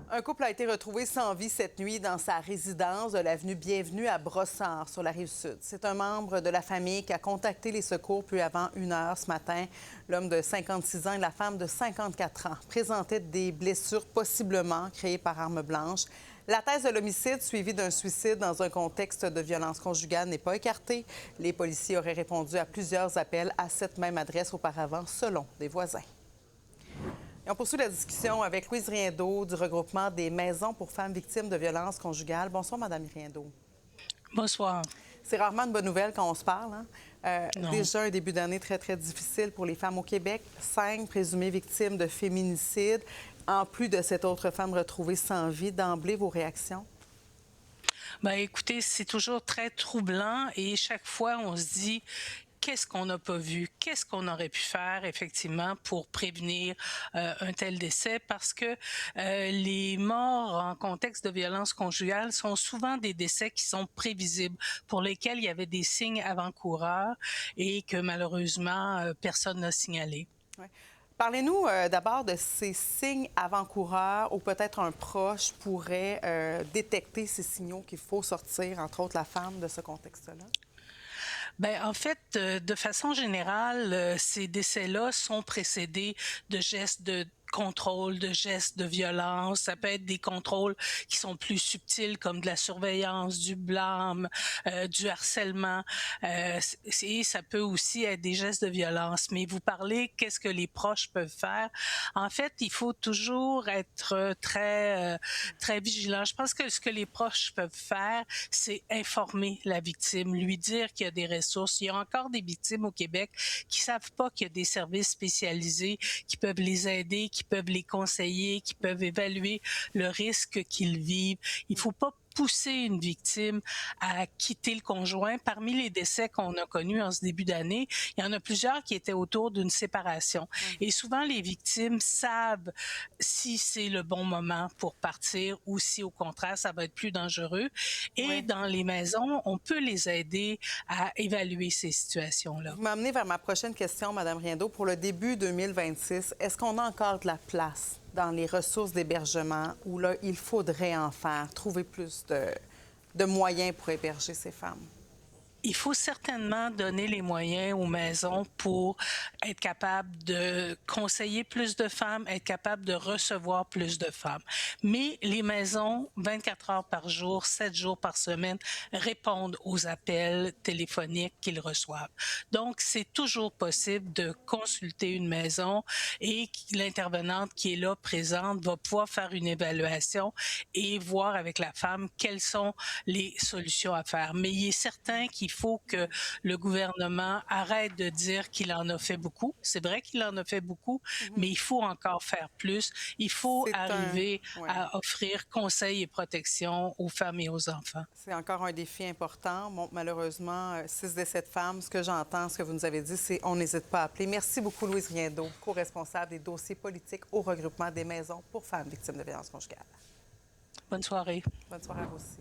Un couple a été retrouvé sans vie cette nuit dans sa résidence de l'avenue Bienvenue à Brossard, sur la Rive-Sud. C'est un membre de la famille qui a contacté les secours peu avant 1 heure ce matin. L'homme de 56 ans et la femme de 54 ans présentaient des blessures possiblement créées par arme blanche. La thèse de l'homicide suivie d'un suicide dans un contexte de violence conjugale n'est pas écartée. Les policiers auraient répondu à plusieurs appels à cette même adresse auparavant, selon des voisins. Et on poursuit la discussion avec Louise Riendeau du regroupement des maisons pour femmes victimes de violences conjugales. Bonsoir, Madame Riendeau. Bonsoir. C'est rarement une bonne nouvelle quand on se parle, hein? Non. Déjà un début d'année très, très difficile pour les femmes au Québec. 5 présumées victimes de féminicide. En plus de cette autre femme retrouvée sans vie, d'emblée, vos réactions? Ben, écoutez, c'est toujours très troublant et chaque fois, on se dit qu'est-ce qu'on n'a pas vu, qu'est-ce qu'on aurait pu faire effectivement pour prévenir un tel décès parce que les morts en contexte de violence conjugale sont souvent des décès qui sont prévisibles, pour lesquels il y avait des signes avant-coureurs et que malheureusement, personne n'a signalé. Ouais. Parlez-nous d'abord de ces signes avant-coureurs où peut-être un proche pourrait détecter ces signaux qu'il faut sortir, entre autres la femme, de ce contexte-là. Ben, en fait, de façon générale, ces décès-là sont précédés de gestes de contrôle, de gestes de violence. Ça peut être des contrôles qui sont plus subtils, comme de la surveillance, du blâme, du harcèlement. Et ça peut aussi être des gestes de violence. Mais vous parlez, qu'est-ce que les proches peuvent faire? En fait, il faut toujours être très vigilant. Je pense que ce que les proches peuvent faire, c'est informer la victime, lui dire qu'il y a des ressources. Il y a encore des victimes au Québec qui savent pas qu'il y a des services spécialisés qui peuvent les aider, qui peuvent les conseiller, qui peuvent évaluer le risque qu'ils vivent. Il faut pas pousser une victime à quitter le conjoint. Parmi les décès qu'on a connus en ce début d'année, il y en a plusieurs qui étaient autour d'une séparation. Et souvent, les victimes savent si c'est le bon moment pour partir ou si, au contraire, ça va être plus dangereux. Et Oui. dans les maisons, on peut les aider à évaluer ces situations-là. Vous m'amenez vers ma prochaine question, Mme Riendeau. Pour le début 2026, est-ce qu'on a encore de la place dans les ressources d'hébergement où là, il faudrait en faire, trouver plus de moyens pour héberger ces femmes? Il faut certainement donner les moyens aux maisons pour être capable de conseiller plus de femmes, être capable de recevoir plus de femmes. Mais les maisons, 24 heures par jour, 7 jours par semaine, répondent aux appels téléphoniques qu'ils reçoivent. Donc, c'est toujours possible de consulter une maison et l'intervenante qui est là présente va pouvoir faire une évaluation et voir avec la femme quelles sont les solutions à faire. Mais il est certain qu'il faut que le gouvernement arrête de dire qu'il en a fait beaucoup. C'est vrai qu'il en a fait beaucoup, mais il faut encore faire plus. Il faut C'est arriver ouais. à offrir conseils et protection aux femmes et aux enfants. C'est encore un défi important. Bon, malheureusement, 6 décès de femmes. Ce que j'entends, ce que vous nous avez dit, c'est on n'hésite pas à appeler. Merci beaucoup, Louise Riendeau, co-responsable des dossiers politiques au regroupement des maisons pour femmes victimes de violences conjugales. Bonne soirée. Bonne soirée à vous aussi.